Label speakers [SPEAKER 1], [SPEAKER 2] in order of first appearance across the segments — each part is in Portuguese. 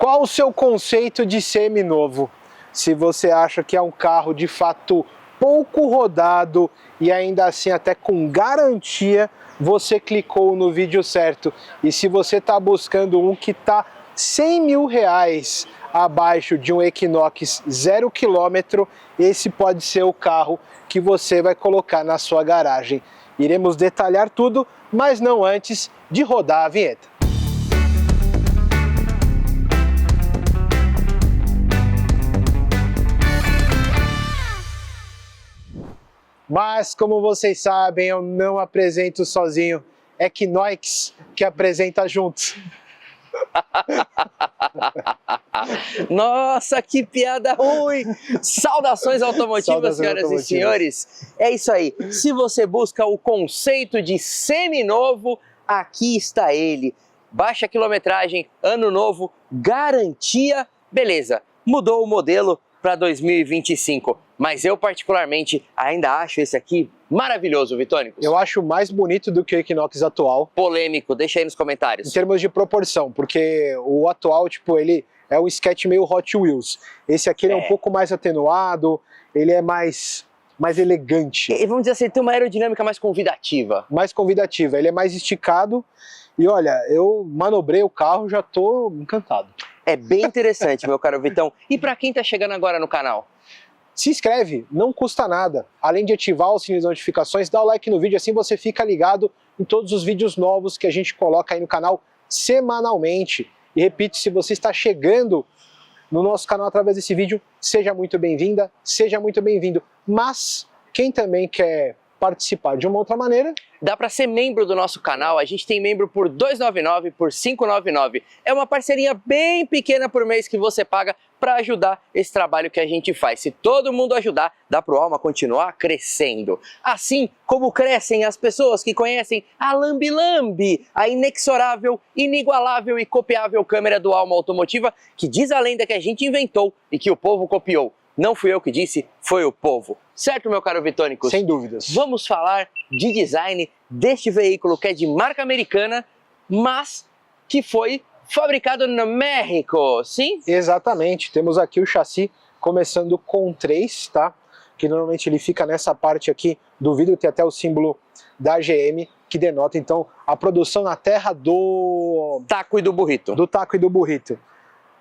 [SPEAKER 1] Qual o seu conceito de seminovo? Se você acha que é um carro de fato pouco rodado e ainda assim até com garantia, você clicou no vídeo certo. E se você está buscando um que está R$100 mil abaixo de um Equinox 0 km, esse pode ser o carro que você vai colocar na sua garagem. Iremos detalhar tudo, mas não antes de rodar a vinheta. Mas, como vocês sabem, eu não apresento sozinho. É Equinox que apresenta juntos.
[SPEAKER 2] Nossa, que piada ruim! Saudações automotivas, senhoras e senhores. É isso aí. Se você busca o conceito de seminovo, aqui está ele. Baixa quilometragem, ano novo, garantia, beleza. Mudou o modelo para 2025. Mas eu, particularmente, ainda acho esse aqui maravilhoso, Vitônicos.
[SPEAKER 1] Eu acho mais bonito do que o Equinox atual.
[SPEAKER 2] Polêmico, deixa aí nos comentários.
[SPEAKER 1] Em termos de proporção, porque o atual, tipo, ele é um sketch meio Hot Wheels. Esse aqui ele é um pouco mais atenuado, ele é mais elegante.
[SPEAKER 2] E vamos dizer assim, ele tem uma aerodinâmica mais convidativa.
[SPEAKER 1] Mais convidativa, ele é mais esticado. E olha, eu manobrei o carro, já tô encantado.
[SPEAKER 2] É bem interessante, meu caro Vitão. E para quem tá chegando agora no canal?
[SPEAKER 1] Se inscreve, não custa nada. Além de ativar o sininho de notificações, dá o like no vídeo, assim você fica ligado em todos os vídeos novos que a gente coloca aí no canal semanalmente. E repito, se você está chegando no nosso canal através desse vídeo, seja muito bem-vinda, seja muito bem-vindo. Mas quem também quer participar de uma outra maneira...
[SPEAKER 2] Dá para ser membro do nosso canal, a gente tem membro por R$ 2,99, por R$ 5,99. É uma parcerinha bem pequena por mês que você paga para ajudar esse trabalho que a gente faz. Se todo mundo ajudar, dá para o Alma continuar crescendo. Assim como crescem as pessoas que conhecem a Lambi Lambi, a inexorável, inigualável e copiável câmera do Alma Automotiva, que diz a lenda que a gente inventou e que o povo copiou. Não fui eu que disse, foi o povo. Certo, meu caro Vitônicos?
[SPEAKER 1] Sem dúvidas.
[SPEAKER 2] Vamos falar de design deste veículo que é de marca americana, mas que foi fabricado no México, sim?
[SPEAKER 1] Exatamente. Temos aqui o chassi começando com 3, tá? Que normalmente ele fica nessa parte aqui do vidro, tem até o símbolo da GM, que denota, então, a produção na terra do...
[SPEAKER 2] taco e do burrito.
[SPEAKER 1] Do taco e do burrito.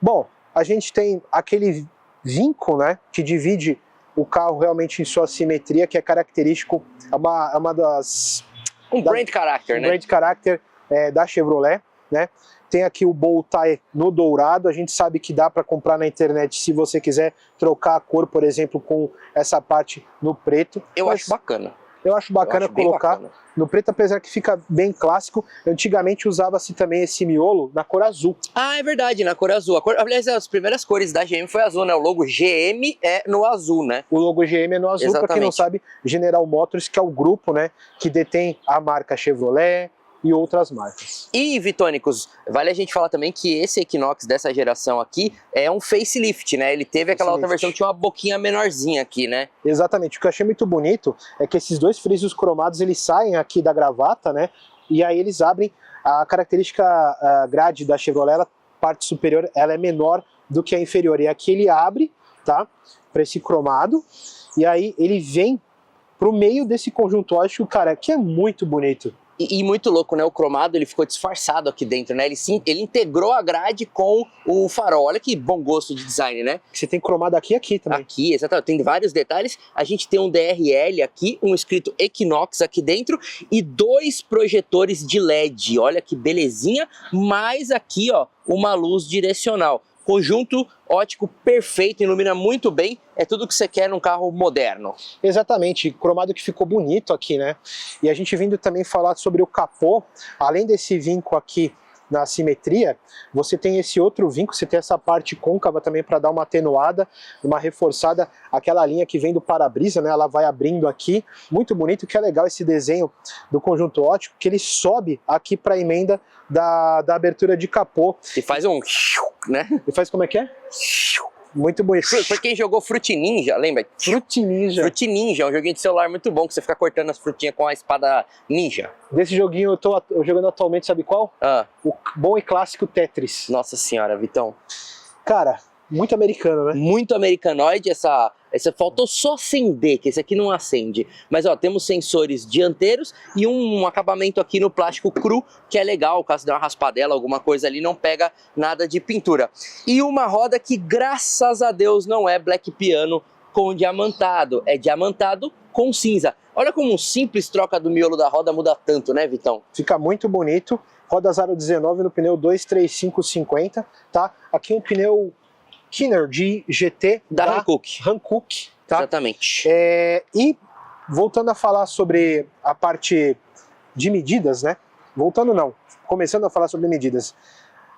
[SPEAKER 1] Bom, a gente tem aquele vinco, né, que divide o carro realmente em sua simetria, que é característico, é uma das...
[SPEAKER 2] brand character, né?
[SPEAKER 1] Brand character da Chevrolet, né? Tem aqui o bow tie no dourado, a gente sabe que dá para comprar na internet se você quiser trocar a cor, por exemplo, com essa parte no preto.
[SPEAKER 2] Eu acho bacana.
[SPEAKER 1] Eu acho bacana colocar no preto, apesar que fica bem clássico. Antigamente usava-se também esse miolo na cor azul.
[SPEAKER 2] Ah, é verdade, na cor azul. Aliás, as primeiras cores da GM foi azul, né? O logo GM é no azul, né?
[SPEAKER 1] O logo GM é no azul, para quem não sabe, General Motors, que é o grupo, né, que detém a marca Chevrolet e outras marcas.
[SPEAKER 2] E, Vitônicos, vale a gente falar também que esse Equinox dessa geração aqui é um facelift, né? Ele teve aquela outra versão que tinha uma boquinha menorzinha aqui, né?
[SPEAKER 1] Exatamente. O que eu achei muito bonito é que esses dois frisos cromados, eles saem aqui da gravata, né? E aí eles abrem a característica grade da Chevrolet, a parte superior, ela é menor do que a inferior. E aqui ele abre, tá? Para esse cromado. E aí ele vem pro meio desse conjunto ótico, cara, que é muito bonito.
[SPEAKER 2] E muito louco, né? O cromado, ele ficou disfarçado aqui dentro, né? Ele integrou a grade com o farol. Olha que bom gosto de design, né?
[SPEAKER 1] Você tem cromado aqui e aqui também.
[SPEAKER 2] Aqui, exatamente. Tem vários detalhes. A gente tem um DRL aqui, um escrito Equinox aqui dentro e 2 projetores de LED. Olha que belezinha. Mais aqui, ó, uma luz direcional. Conjunto ótico perfeito, ilumina muito bem, é tudo que você quer num carro moderno.
[SPEAKER 1] Exatamente, cromado que ficou bonito aqui, né? E a gente vindo também falar sobre o capô, além desse vinco aqui na simetria, você tem esse outro vinco, você tem essa parte côncava também para dar uma atenuada, uma reforçada, aquela linha que vem do para-brisa, né? Ela vai abrindo aqui, muito bonito, que é legal esse desenho do conjunto ótico, que ele sobe aqui para a emenda da abertura de capô.
[SPEAKER 2] E faz um... né?
[SPEAKER 1] E faz como é que é? Muito bonito.
[SPEAKER 2] Pra quem jogou Fruit Ninja, lembra?
[SPEAKER 1] Fruit Ninja.
[SPEAKER 2] Fruit Ninja é um joguinho de celular muito bom, que você fica cortando as frutinhas com a espada ninja.
[SPEAKER 1] Desse joguinho eu tô jogando atualmente, sabe qual?
[SPEAKER 2] Ah.
[SPEAKER 1] O bom e clássico Tetris.
[SPEAKER 2] Nossa senhora, Vitão.
[SPEAKER 1] Cara, muito americano, né?
[SPEAKER 2] Muito americanoide, essa faltou só acender, que esse aqui não acende. Mas ó, temos sensores dianteiros e um acabamento aqui no plástico cru, que é legal, caso der uma raspadela, alguma coisa ali, não pega nada de pintura. E uma roda que, graças a Deus, não é black piano com diamantado, é diamantado com cinza. Olha como um simples troca do miolo da roda muda tanto, né, Vitão?
[SPEAKER 1] Fica muito bonito. Roda 0,19 no pneu 235/50, tá? Aqui um pneu Kinergy GT
[SPEAKER 2] Da
[SPEAKER 1] Hankook, tá?
[SPEAKER 2] Exatamente.
[SPEAKER 1] E voltando a falar sobre a parte de medidas, né? Começando a falar sobre medidas.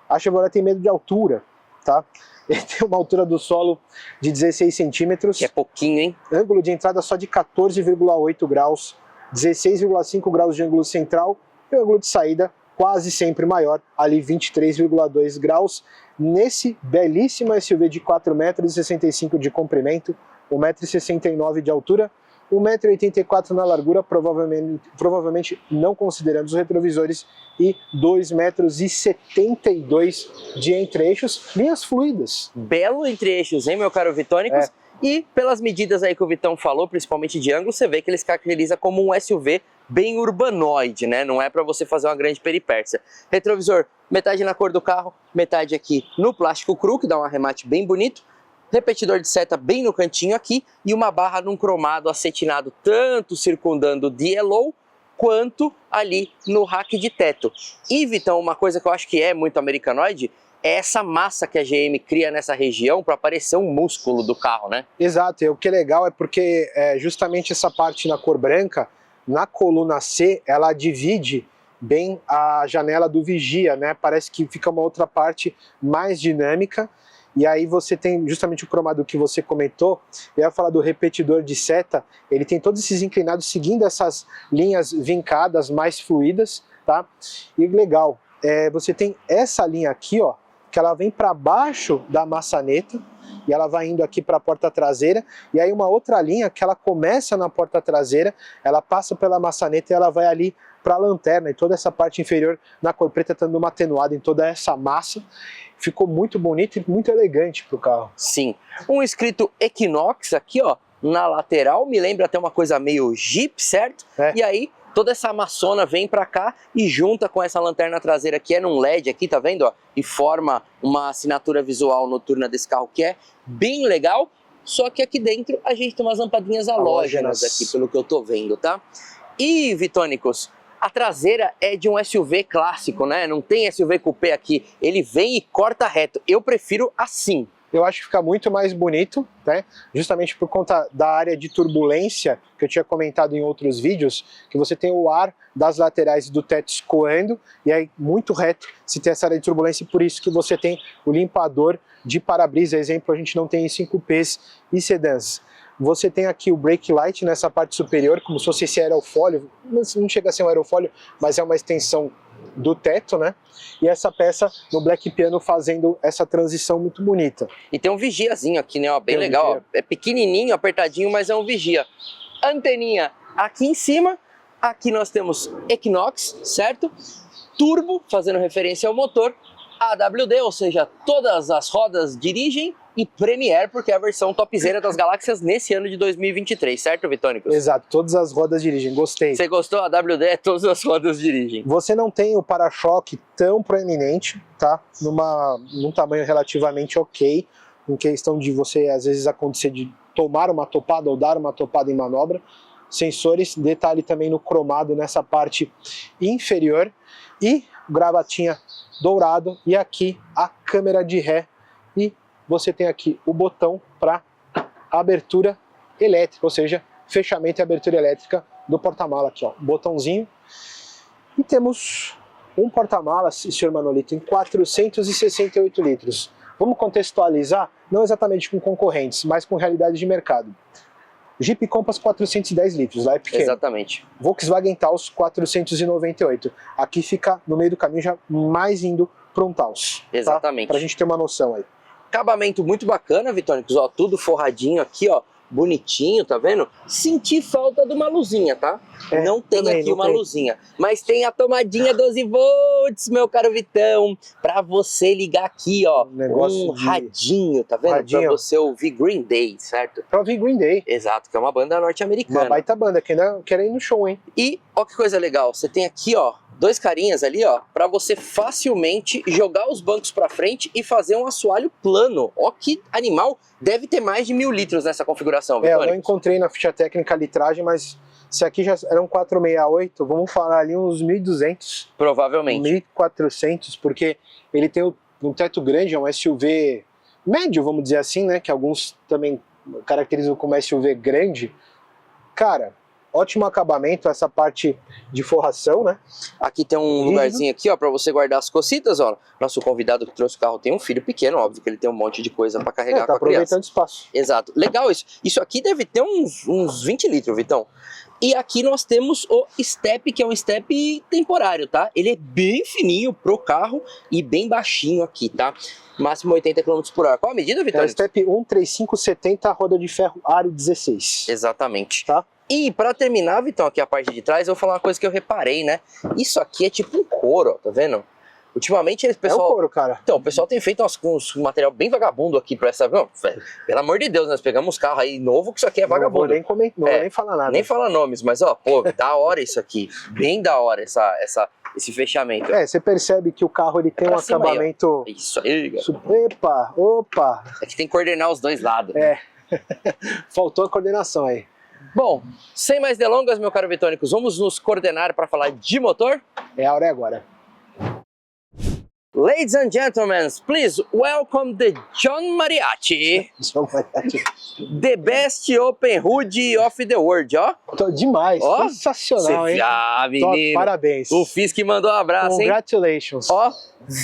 [SPEAKER 1] A Chevrolet tem medo de altura, tá? Ele tem uma altura do solo de 16 centímetros.
[SPEAKER 2] Que é pouquinho, hein?
[SPEAKER 1] Ângulo de entrada só de 14,8 graus, 16,5 graus de ângulo central e o ângulo de saída quase sempre maior, ali 23,2 graus, nesse belíssimo SUV de 4,65 m de comprimento, 1,69 m de altura, 1,84 m na largura, provavelmente não considerando os retrovisores, e 2,72 m de entre-eixos, linhas fluidas.
[SPEAKER 2] Belo entre-eixos, hein, meu caro Vitônicos? E pelas medidas aí que o Vitão falou, principalmente de ângulo, você vê que ele se caracteriza como um SUV bem urbanoide, né? Não é para você fazer uma grande peripécia. Retrovisor, metade na cor do carro, metade aqui no plástico cru, que dá um arremate bem bonito. Repetidor de seta bem no cantinho aqui e uma barra num cromado acetinado, tanto circundando o Yellow quanto ali no rack de teto. E, Vitão, uma coisa que eu acho que é muito americanoide é essa massa que a GM cria nessa região para parecer um músculo do carro, né?
[SPEAKER 1] Exato, e o que é legal é porque justamente essa parte na cor branca, na coluna C, ela divide bem a janela do vigia, né? Parece que fica uma outra parte mais dinâmica. E aí você tem justamente o cromado que você comentou. Eu ia falar do repetidor de seta, ele tem todos esses inclinados seguindo essas linhas vincadas mais fluídas, tá? E legal, você tem essa linha aqui, ó, que ela vem para baixo da maçaneta e ela vai indo aqui para a porta traseira, e aí uma outra linha que ela começa na porta traseira, ela passa pela maçaneta e ela vai ali para a lanterna, e toda essa parte inferior na cor preta dando uma atenuada em toda essa massa. Ficou muito bonito e muito elegante pro carro.
[SPEAKER 2] Sim. Um escrito Equinox aqui, ó, na lateral, me lembra até uma coisa meio Jeep, certo? E aí toda essa amassona vem para cá e junta com essa lanterna traseira que é num LED aqui, tá vendo? Ó, e forma uma assinatura visual noturna desse carro que é bem legal, só que aqui dentro a gente tem umas lampadinhas halógenas aqui, pelo que eu tô vendo, tá? E, Vitônicos, a traseira é de um SUV clássico, né? Não tem SUV coupé aqui, ele vem e corta reto. Eu prefiro assim.
[SPEAKER 1] Eu acho que fica muito mais bonito, né? Justamente por conta da área de turbulência que eu tinha comentado em outros vídeos, que você tem o ar das laterais do teto escoando, e aí muito reto se tem essa área de turbulência, e por isso que você tem o limpador de para-brisa. Exemplo, a gente não tem em 5Ps e sedãs. Você tem aqui o brake light nessa parte superior, como se fosse esse aerofólio, não chega a ser um aerofólio, mas é uma extensão do teto, né? E essa peça no Black Piano fazendo essa transição muito bonita.
[SPEAKER 2] E tem um vigiazinho aqui, né? Ó, bem legal. Ó. É pequenininho, apertadinho, mas é um vigia. Anteninha aqui em cima. Aqui nós temos Equinox, certo? Turbo, fazendo referência ao motor. AWD, ou seja, todas as rodas dirigem, e Premier, porque é a versão topzera das galáxias nesse ano de 2023, certo, Vitônicos?
[SPEAKER 1] Exato, todas as rodas dirigem, gostei.
[SPEAKER 2] Você gostou? A AWD é todas as rodas dirigem.
[SPEAKER 1] Você não tem o para-choque tão proeminente, tá? Num tamanho relativamente ok, em questão de você, às vezes, acontecer de tomar uma topada ou dar uma topada em manobra. Sensores, detalhe também no cromado nessa parte inferior, e gravatinha dourado, e aqui a câmera de ré, e você tem aqui o botão para abertura elétrica, ou seja, fechamento e abertura elétrica do porta-mala aqui, ó, botãozinho. E temos um porta-mala, senhor Manolito, em 468 litros. Vamos contextualizar, não exatamente com concorrentes, mas com realidade de mercado. Jeep Compass 410 litros, lá é pequeno.
[SPEAKER 2] Exatamente.
[SPEAKER 1] Volkswagen Taos 498. Aqui fica no meio do caminho, já mais indo para um Taos.
[SPEAKER 2] Exatamente.
[SPEAKER 1] Tá? Pra gente ter uma noção aí.
[SPEAKER 2] Acabamento muito bacana, Vitônicos, ó, tudo forradinho aqui, ó, bonitinho, tá vendo? Senti falta de uma luzinha, tá? Não tem
[SPEAKER 1] também,
[SPEAKER 2] aqui
[SPEAKER 1] não
[SPEAKER 2] uma
[SPEAKER 1] tem.
[SPEAKER 2] luzinha, mas tem a tomadinha 12 volts, meu caro Vitão, pra você ligar aqui, ó,
[SPEAKER 1] Negócio de
[SPEAKER 2] radinho, tá vendo?
[SPEAKER 1] radinho.
[SPEAKER 2] Pra você ouvir Green Day, certo?
[SPEAKER 1] Pra ouvir Green Day.
[SPEAKER 2] Exato, que é uma banda norte-americana.
[SPEAKER 1] Uma baita banda, que ainda quer ir no show, hein?
[SPEAKER 2] E, ó que coisa legal, você tem aqui, ó, dois carinhas ali, ó, pra você facilmente jogar os bancos pra frente e fazer um assoalho plano. Ó que animal, deve ter mais de 1000 litros nessa configuração,
[SPEAKER 1] Eu não
[SPEAKER 2] Vitória.
[SPEAKER 1] encontrei na ficha técnica a litragem, mas se aqui já eram 468, vamos falar ali uns 1.200,
[SPEAKER 2] Provavelmente.
[SPEAKER 1] 1.400, porque ele tem um teto grande, é um SUV médio, vamos dizer assim, né? Que alguns também caracterizam como SUV grande. Cara, ótimo acabamento, essa parte de forração, né?
[SPEAKER 2] Aqui tem um lugarzinho aqui, ó, pra você guardar as cocitas, ó. Nosso convidado que trouxe o carro tem um filho pequeno, óbvio que ele tem um monte de coisa pra carregar
[SPEAKER 1] Tá
[SPEAKER 2] com a criança.
[SPEAKER 1] aproveitando espaço.
[SPEAKER 2] Exato. Legal isso. Isso aqui deve ter uns 20 litros, Vitão. E aqui nós temos o step, que é um step temporário, tá? Ele é bem fininho pro carro e bem baixinho aqui, tá? Máximo 80 km por hora. Qual a medida,
[SPEAKER 1] É
[SPEAKER 2] Vitória?
[SPEAKER 1] o Step 13570, roda de ferro aro 16.
[SPEAKER 2] Exatamente.
[SPEAKER 1] Tá?
[SPEAKER 2] E pra terminar, Vitão, aqui a parte de trás, eu vou falar uma coisa que eu reparei, né? Isso aqui é tipo um couro, ó, tá vendo? Ultimamente, o pessoal...
[SPEAKER 1] É o couro, cara.
[SPEAKER 2] Então, o pessoal tem feito uns material bem vagabundo aqui pra essa... Não, pelo amor de Deus, nós pegamos uns carros aí novo que isso aqui é vagabundo.
[SPEAKER 1] Não vou nem falar nada.
[SPEAKER 2] Nem falar nomes, mas ó, pô, da hora isso aqui. Bem da hora esse fechamento.
[SPEAKER 1] Você percebe que o carro ele tem
[SPEAKER 2] Pra
[SPEAKER 1] um
[SPEAKER 2] cima aí, ó.
[SPEAKER 1] acabamento...
[SPEAKER 2] Isso aí, galera.
[SPEAKER 1] Epa, opa.
[SPEAKER 2] É que tem que coordenar os dois lados.
[SPEAKER 1] Faltou a coordenação aí.
[SPEAKER 2] Bom, sem mais delongas, meu caro Vitônicos, vamos nos coordenar para falar de motor?
[SPEAKER 1] É a hora é agora.
[SPEAKER 2] Ladies and gentlemen, please welcome the John Mariachi, the best open hood of the world, ó.
[SPEAKER 1] Demais,
[SPEAKER 2] Ó,
[SPEAKER 1] sensacional, hein?
[SPEAKER 2] Ah,
[SPEAKER 1] Top,
[SPEAKER 2] menino.
[SPEAKER 1] parabéns.
[SPEAKER 2] O Fisk mandou um abraço, hein?
[SPEAKER 1] Congratulations.
[SPEAKER 2] Ó,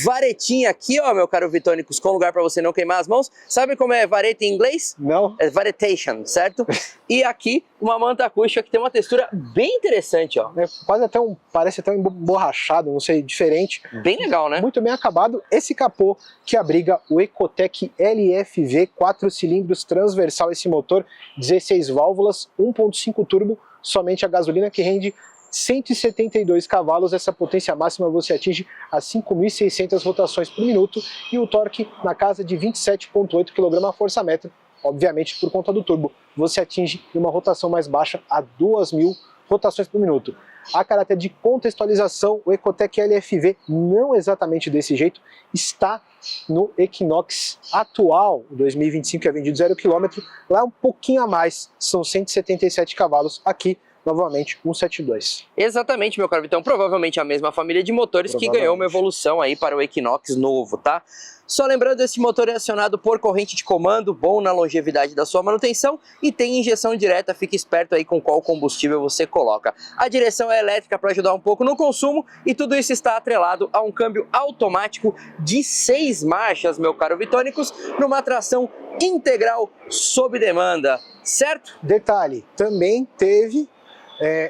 [SPEAKER 2] varetinha aqui, ó, meu caro Vitônicos, com lugar para você não queimar as mãos. Sabe como é vareta em inglês?
[SPEAKER 1] Não?
[SPEAKER 2] É varetation, certo? E aqui, uma manta acústica que tem uma textura bem interessante, ó.
[SPEAKER 1] É quase até parece até um emborrachado, não sei, diferente.
[SPEAKER 2] Bem legal, né?
[SPEAKER 1] Muito bem acabado. Esse capô que abriga o Ecotec LFV 4 cilindros transversal, esse motor 16 válvulas, 1.5 turbo, somente a gasolina, que rende 172 cavalos. Essa potência máxima você atinge a 5.600 rotações por minuto e o torque na casa de 27,8 kgfm. Obviamente, por conta do turbo, você atinge uma rotação mais baixa a 2.000 rotações por minuto. A caráter de contextualização, o Ecotec LFV, não exatamente desse jeito, está no Equinox atual, 2025, que é vendido 0 km, lá um pouquinho a mais, são 177 cavalos, aqui novamente 172.
[SPEAKER 2] Exatamente, meu caro Vitão, provavelmente a mesma família de motores que ganhou uma evolução aí para o Equinox novo, tá? Só lembrando, esse motor é acionado por corrente de comando, bom na longevidade da sua manutenção e tem injeção direta, fique esperto aí com qual combustível você coloca. A direção é elétrica para ajudar um pouco no consumo e tudo isso está atrelado a um câmbio automático de 6 marchas, meu caro Vitônicos, numa tração integral sob demanda, certo?
[SPEAKER 1] Detalhe, também teve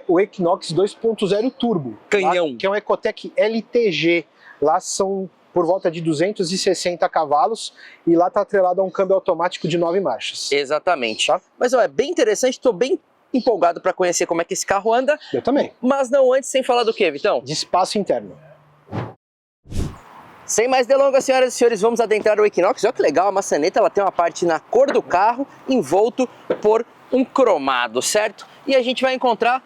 [SPEAKER 1] o Equinox 2.0 Turbo,
[SPEAKER 2] Canhão.
[SPEAKER 1] Lá, que é um Ecotec LTG, lá são por volta de 260 cavalos e lá está atrelado a um câmbio automático de 9 marchas.
[SPEAKER 2] Exatamente.
[SPEAKER 1] Tá?
[SPEAKER 2] Mas ó, é bem interessante, estou bem empolgado para conhecer como é que esse carro anda.
[SPEAKER 1] Eu também.
[SPEAKER 2] Mas não antes, sem falar do que, Vitão?
[SPEAKER 1] De espaço interno.
[SPEAKER 2] Sem mais delongas, senhoras e senhores, vamos adentrar o Equinox. Olha que legal, a maçaneta ela tem uma parte na cor do carro, envolto por um cromado, certo? E a gente vai encontrar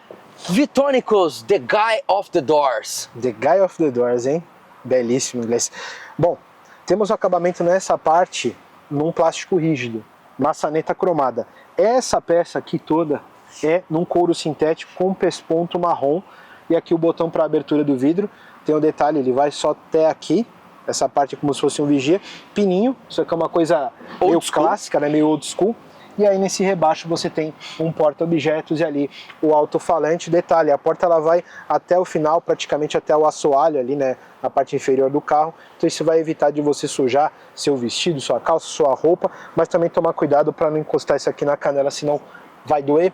[SPEAKER 2] Vitônicos, The Guy of the Doors.
[SPEAKER 1] The Guy of the Doors, hein? Belíssimo inglês. Bom, temos o acabamento nessa parte num plástico rígido, maçaneta cromada. Essa peça aqui toda é num couro sintético com pesponto marrom e aqui o botão para abertura do vidro. Tem um detalhe, ele vai só até aqui, essa parte é como se fosse um vigia, pininho, isso aqui é uma coisa meio clássica, né? Meio old school. E aí nesse rebaixo você tem um porta-objetos e ali o alto-falante. Detalhe, a porta ela vai até o final, praticamente até o assoalho ali, né, na parte inferior do carro. Então isso vai evitar de você sujar seu vestido, sua calça, sua roupa, mas também tomar cuidado para não encostar isso aqui na canela, senão vai doer.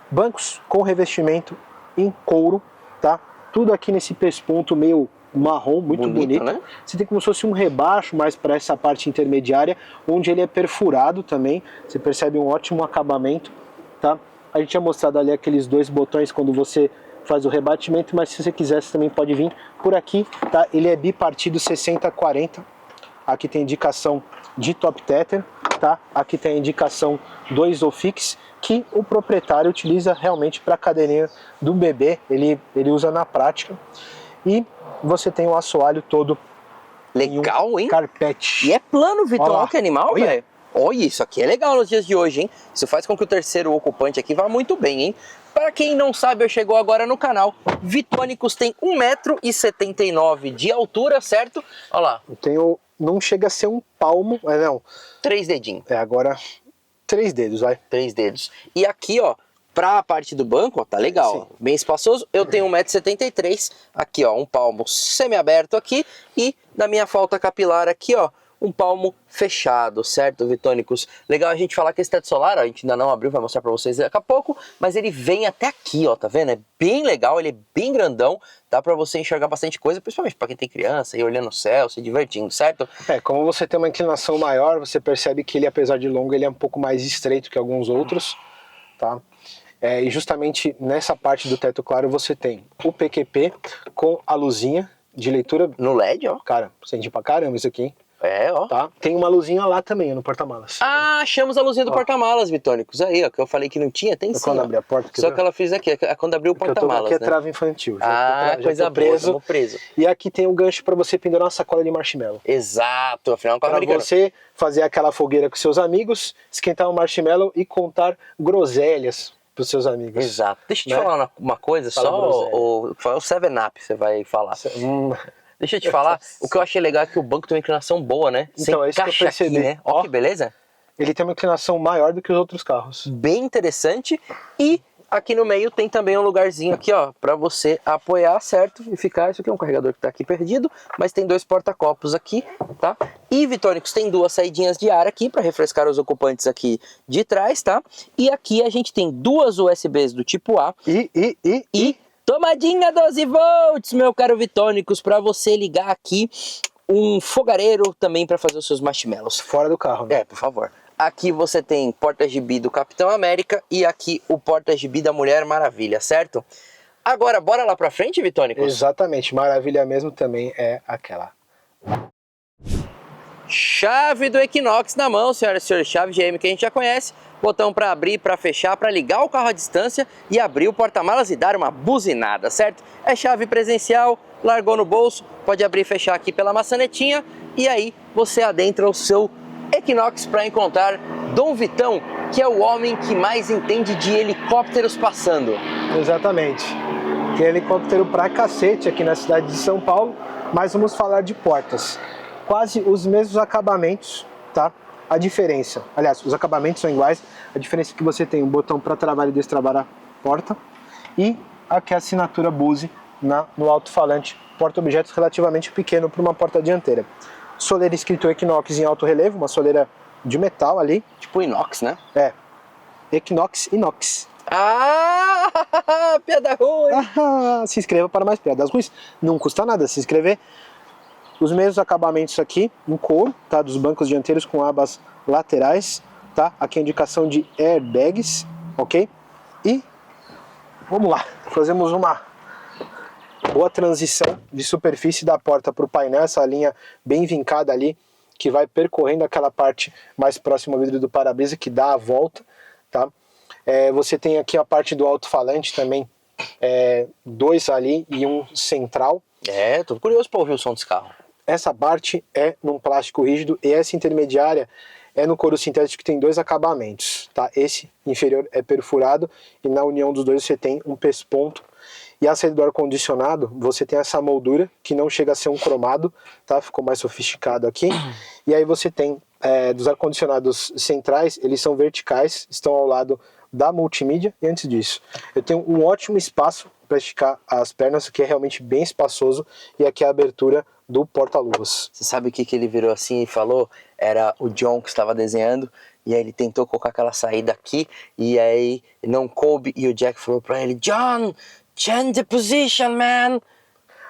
[SPEAKER 1] Bancos com revestimento em couro, tá? Tudo aqui nesse pesponto meio marrom, muito bonito.
[SPEAKER 2] Né?
[SPEAKER 1] Você tem como se fosse um rebaixo mais para essa parte intermediária, onde ele é perfurado também. Você percebe um ótimo acabamento, tá? A gente tinha mostrado ali aqueles 2 botões quando você faz o rebatimento, mas se você quiser, você também pode vir por aqui, tá? Ele é bipartido 60-40. Aqui tem indicação de top tether, tá? Aqui tem a indicação do Isofix, que o proprietário utiliza realmente para a cadeirinha do bebê, ele usa na prática. E você tem o assoalho todo
[SPEAKER 2] legal,
[SPEAKER 1] em um
[SPEAKER 2] hein?
[SPEAKER 1] carpete.
[SPEAKER 2] E é plano, Vitor, olha que animal,
[SPEAKER 1] olha.
[SPEAKER 2] velho. Olha, isso aqui é legal nos dias de hoje, hein? Isso faz com que o terceiro ocupante aqui vá muito bem, hein? Para quem não sabe ou chegou agora no canal, Vitônicos tem 1,79 m de altura, certo? Olha lá.
[SPEAKER 1] Eu tenho, não chega a ser um palmo, mas não.
[SPEAKER 2] 3 dedinhos.
[SPEAKER 1] É, agora 3 dedos, vai.
[SPEAKER 2] 3 dedos. E aqui, ó, pra parte do banco, ó, tá legal, ó, bem espaçoso. Eu tenho 1,73 m, aqui, ó, um palmo semi-aberto aqui. E na minha falta capilar aqui, ó, um palmo fechado, certo, Vitônicos? Legal a gente falar que esse teto solar, ó, a gente ainda não abriu, vai mostrar pra vocês daqui a pouco, mas ele vem até aqui, ó, tá vendo? É bem legal, ele é bem grandão, dá pra você enxergar bastante coisa, principalmente pra quem tem criança, ir olhando o céu, se divertindo, certo?
[SPEAKER 1] É, como você tem uma inclinação maior, você percebe que ele, apesar de longo, ele é um pouco mais estreito que alguns outros, tá? É, e justamente nessa parte do teto claro você tem o PQP com a luzinha de leitura.
[SPEAKER 2] No LED, ó.
[SPEAKER 1] Cara, senti pra caramba isso aqui, hein?
[SPEAKER 2] É, ó.
[SPEAKER 1] Tá? Tem uma luzinha lá também, no porta-malas.
[SPEAKER 2] Ah, achamos a luzinha do porta-malas, Vitônicos. Aí, ó, que eu falei que não tinha, tem sim.
[SPEAKER 1] Quando abrir a porta.
[SPEAKER 2] Só que ela fez aqui, é quando abriu o porta-malas,
[SPEAKER 1] aqui é
[SPEAKER 2] né?
[SPEAKER 1] trava infantil.
[SPEAKER 2] Ah, coisa boa, tamo preso.
[SPEAKER 1] E aqui tem um gancho para você pendurar uma sacola de marshmallow.
[SPEAKER 2] Exato, afinal é um carro
[SPEAKER 1] Para
[SPEAKER 2] americano.
[SPEAKER 1] você fazer aquela fogueira com seus amigos, esquentar um marshmallow e contar groselhas pros seus amigos.
[SPEAKER 2] Exato. Deixa eu te
[SPEAKER 1] Né?
[SPEAKER 2] falar uma coisa,
[SPEAKER 1] Fala
[SPEAKER 2] só o 7-Up você vai falar. Deixa eu te falar, o que eu achei legal é que o banco tem uma inclinação boa, né?
[SPEAKER 1] Então, é isso que eu percebi.
[SPEAKER 2] Aqui, né? Ó, que beleza.
[SPEAKER 1] Ele tem uma inclinação maior do que os outros carros.
[SPEAKER 2] Bem interessante. E aqui no meio tem também um lugarzinho aqui, ó, pra você apoiar, certo? E ficar, isso aqui é um carregador que tá aqui perdido, mas tem 2 porta-copos aqui, tá? E, Vitônicos, tem 2 saidinhas de ar aqui pra refrescar os ocupantes aqui de trás, tá? E aqui a gente tem 2 USBs do tipo A e tomadinha 12 volts, meu caro Vitônicos, para você ligar aqui um fogareiro também para fazer os seus marshmallows.
[SPEAKER 1] Fora do carro, né?
[SPEAKER 2] É, por favor. Aqui você tem porta-gibi do Capitão América e aqui o porta-gibi da Mulher Maravilha, certo? Agora, bora lá pra frente, Vitônicos?
[SPEAKER 1] Exatamente, maravilha mesmo também é aquela.
[SPEAKER 2] Chave do Equinox na mão, senhoras e senhores, chave GM que a gente já conhece, botão para abrir, para fechar, para ligar o carro à distância e abrir o porta-malas e dar uma buzinada, certo? É chave presencial, largou no bolso, pode abrir e fechar aqui pela maçanetinha e aí você adentra o seu Equinox para encontrar Dom Vitão, que é o homem que mais entende de helicópteros passando.
[SPEAKER 1] Exatamente. Tem helicóptero pra cacete aqui na cidade de São Paulo, mas vamos falar de portas. Quase os mesmos acabamentos, tá? A diferença, aliás, os acabamentos são iguais, a diferença é que você tem um botão para travar e destravar a porta e aqui a assinatura Bose no alto-falante, porta-objetos relativamente pequeno para uma porta dianteira. Soleira escrito Equinox em alto relevo, uma soleira de metal ali.
[SPEAKER 2] Tipo inox, né?
[SPEAKER 1] É, Equinox Inox.
[SPEAKER 2] Ah, piada ruim!
[SPEAKER 1] Se inscreva para mais piadas ruins, não custa nada se inscrever. Os mesmos acabamentos aqui em couro, tá? Dos bancos dianteiros com abas laterais, tá? Aqui a indicação de airbags, ok? E vamos lá, fazemos uma boa transição de superfície da porta para o painel, essa linha bem vincada ali, que vai percorrendo aquela parte mais próxima ao vidro do para-brisa, que dá a volta, tá? Você tem aqui a parte do alto-falante também, 2 ali e um central.
[SPEAKER 2] Tô curioso para ouvir o som desse carro.
[SPEAKER 1] Essa parte é num plástico rígido e essa intermediária é no couro sintético que tem 2 acabamentos, tá? Esse inferior é perfurado e na união dos dois você tem um pesponto. E a saída do ar-condicionado, você tem essa moldura que não chega a ser um cromado, tá? Ficou mais sofisticado aqui. E aí você tem dos ar-condicionados centrais, eles são verticais, estão ao lado da multimídia. E antes disso, eu tenho um ótimo espaço para esticar as pernas, que é realmente bem espaçoso, e aqui é a abertura do porta-luvas.
[SPEAKER 2] Você sabe o que ele virou assim e falou? Era o John que estava desenhando, e aí ele tentou colocar aquela saída aqui, e aí não coube, e o Jack falou pra ele, John, change the position, man!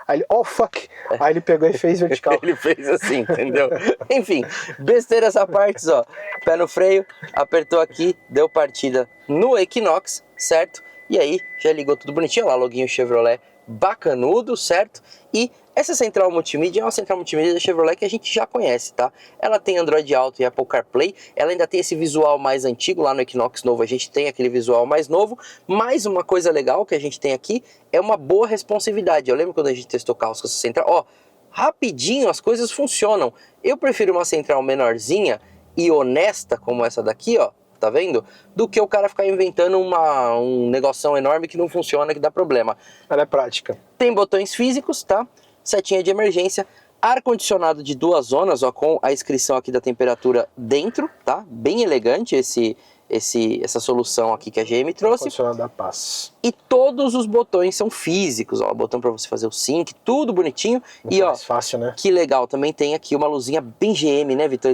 [SPEAKER 1] Aí ele, oh fuck, aí ele pegou e fez vertical.
[SPEAKER 2] Ele fez assim, entendeu? Enfim, besteira essa parte, ó. Pé no freio, apertou aqui, deu partida no Equinox, certo? E aí, já ligou tudo bonitinho, lá, loginho Chevrolet bacanudo, certo? E essa central multimídia é uma central multimídia da Chevrolet que a gente já conhece, tá? Ela tem Android Auto e Apple CarPlay, ela ainda tem esse visual mais antigo, lá no Equinox novo a gente tem aquele visual mais novo, mas uma coisa legal que a gente tem aqui é uma boa responsividade. Eu lembro quando a gente testou carros com essa central, ó, rapidinho as coisas funcionam. Eu prefiro uma central menorzinha e honesta como essa daqui, ó, tá vendo? Do que o cara ficar inventando um negoção enorme que não funciona, que dá problema.
[SPEAKER 1] Ela é prática.
[SPEAKER 2] Tem botões físicos, tá? Setinha de emergência, ar-condicionado de 2 zonas, ó, com a inscrição aqui da temperatura dentro, tá? Bem elegante essa solução aqui que a GM trouxe.
[SPEAKER 1] Ar-condicionado da paz.
[SPEAKER 2] E todos os botões são físicos, ó, botão para você fazer o sync, tudo bonitinho.
[SPEAKER 1] Muito
[SPEAKER 2] e ó,
[SPEAKER 1] mais fácil, né?
[SPEAKER 2] Que legal, também tem aqui uma luzinha bem GM, né, Vitor?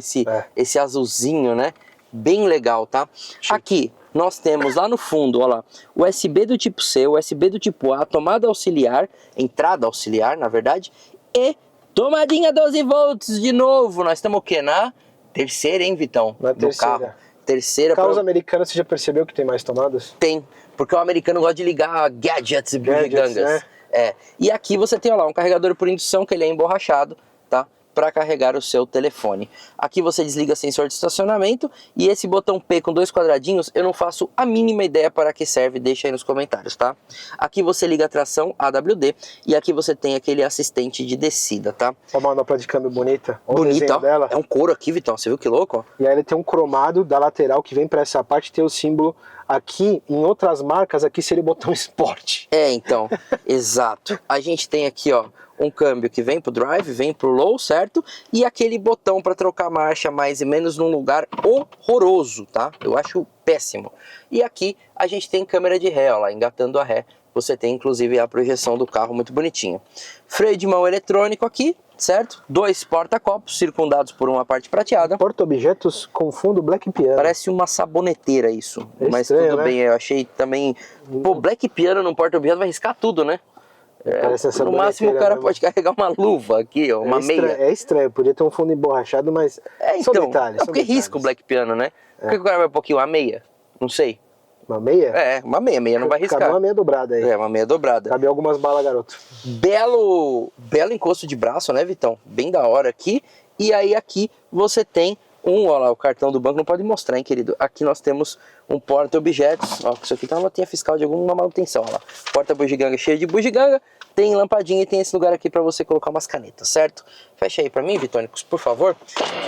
[SPEAKER 2] Esse azulzinho, né? Bem legal, tá? Chique. Aqui nós temos lá no fundo, ó lá, USB do tipo C, USB do tipo A, tomada auxiliar, entrada auxiliar, na verdade, e tomadinha 12 volts de novo. Nós estamos o quê? Na terceira, hein, Vitão?
[SPEAKER 1] Na terceira.
[SPEAKER 2] Carro. Terceira.
[SPEAKER 1] Carros americanos, você já percebeu que tem mais tomadas?
[SPEAKER 2] Tem, porque o americano gosta de ligar gadgets e bugigangas.
[SPEAKER 1] Né?
[SPEAKER 2] É. E aqui você tem, ó lá, um carregador por indução, que ele é emborrachado, tá? Para carregar o seu telefone. Aqui você desliga sensor de estacionamento e esse botão P com 2 quadradinhos, eu não faço a mínima ideia para que serve, deixa aí nos comentários, tá? Aqui você liga a tração AWD e aqui você tem aquele assistente de descida, tá?
[SPEAKER 1] Ó, uma manopla de câmbio bonita. Olha
[SPEAKER 2] bonita, ó.
[SPEAKER 1] Dela.
[SPEAKER 2] É um couro aqui, Vitão, você viu que louco, ó?
[SPEAKER 1] E aí ele tem um cromado da lateral que vem para essa parte, tem o símbolo aqui, em outras marcas, aqui seria o botão Sport.
[SPEAKER 2] É, então, exato. A gente tem aqui, ó, um câmbio que vem pro drive, vem pro low, certo? E aquele botão para trocar marcha mais e menos num lugar horroroso, tá? Eu acho péssimo. E aqui a gente tem câmera de ré, ó lá, engatando a ré. Você tem inclusive a projeção do carro muito bonitinho. Freio de mão eletrônico aqui, certo? 2 porta-copos circundados por uma parte prateada.
[SPEAKER 1] Porta-objetos com fundo Black Piano.
[SPEAKER 2] Parece uma saboneteira isso, mas
[SPEAKER 1] estranho,
[SPEAKER 2] tudo
[SPEAKER 1] né?
[SPEAKER 2] bem, eu achei também... Pô, Black Piano no porta-objeto vai riscar tudo, né? No máximo o cara pode carregar uma luva aqui, ó, uma meia.
[SPEAKER 1] É estranho, podia ter um fundo emborrachado, mas
[SPEAKER 2] então,
[SPEAKER 1] são detalhes.
[SPEAKER 2] É porque risca o Black Piano, né? Por que o cara vai pôr aqui uma meia? Não sei.
[SPEAKER 1] Uma meia?
[SPEAKER 2] É, uma meia não vai riscar.
[SPEAKER 1] Cabe uma meia dobrada aí.
[SPEAKER 2] É, uma meia dobrada.
[SPEAKER 1] Cabe algumas balas, garoto.
[SPEAKER 2] Belo encosto de braço, né, Vitão? Bem da hora aqui. E aí aqui você tem ó lá, o cartão do banco não pode mostrar, hein, querido? Aqui nós temos um porta-objetos. Ó, isso aqui tá uma notinha fiscal de alguma manutenção, ó lá. Porta-bugiganga cheio de bugiganga. Tem lampadinha e tem esse lugar aqui para você colocar umas canetas, certo? Fecha aí para mim, Vitônicos, por favor.